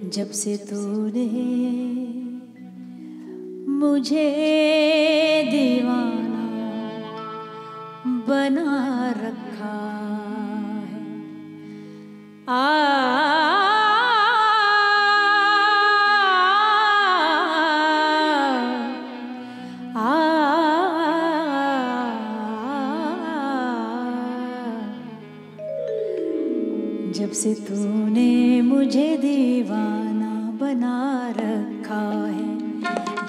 जब से तूने मुझे दीवाना बना रखा है। जब से तूने मुझे दीवाना बना रखा है,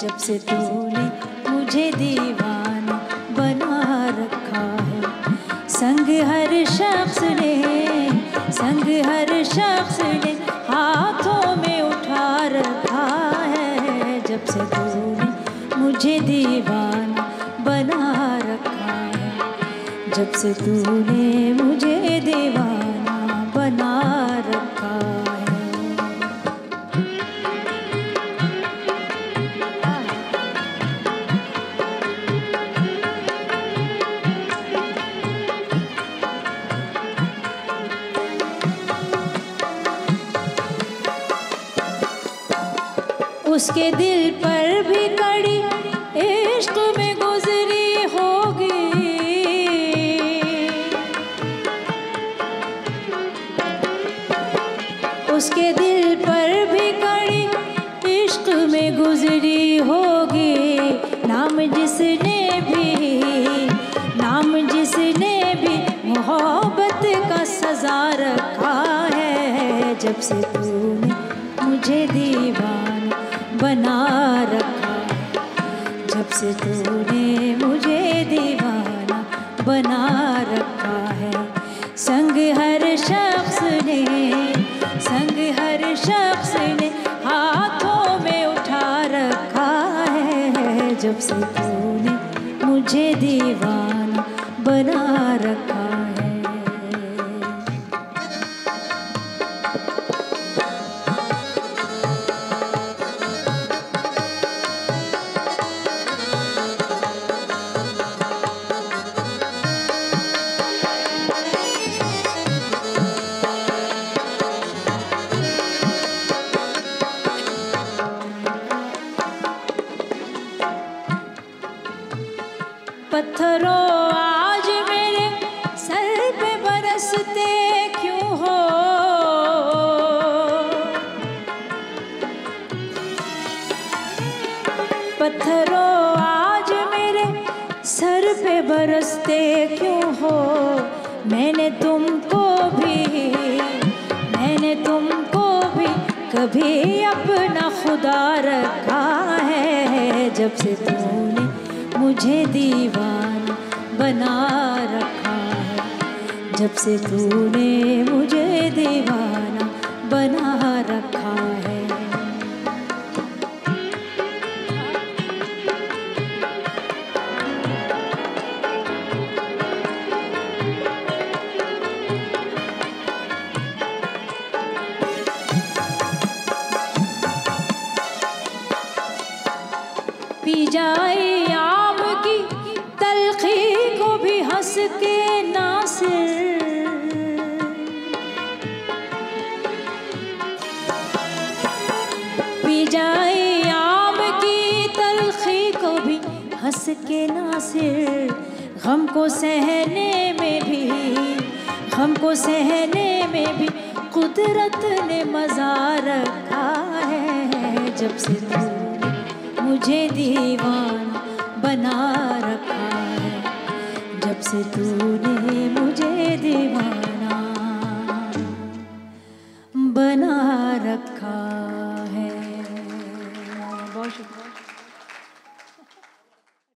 जब से तूने मुझे दीवाना बना रखा है। संग हर शख्स ने, संग हर शख्स ने हाथों में उठा रखा है। जब से तूने मुझे दीवाना बना रखा है, जब से तूने मुझे दीवाना बना रखा है। उसके दिल पर भी कड़ी इश्क में गुजरी होगी, उसके दिल पर भी कड़ी इश्क में गुजरी होगी। नाम जिसने भी मोहब्बत का सजा रखा है। जब से तूने मुझे दीवाना बना रखा है, जब से तूने मुझे दीवाना बना रखा है। संग हर शख्स ने, संग हर शख्स ने हाथों में उठा रखा है। जब से तूने मुझे दीवाना बना रखा है। पत्थरों आज मेरे सर पे बरसते क्यों हो, पत्थरों आज मेरे सर पे बरसते क्यों हो। मैंने तुमको भी कभी अपना खुदा रखा है। जब से तूने मुझे दीवाना बना रखा है, जब से तूने मुझे दीवाना बना रखा है। पी जाए आम की तलखी को भी हंस के नासिर, पी जाए आम की तलखी को भी हंस के नासिर। गम को सहने में भी कुदरत ने मज़ा रखा है। जब से तूने मुझे दीवाना बना रखा है, जब से तूने मुझे दीवाना बना रखा है। बहुत शुक्रिया।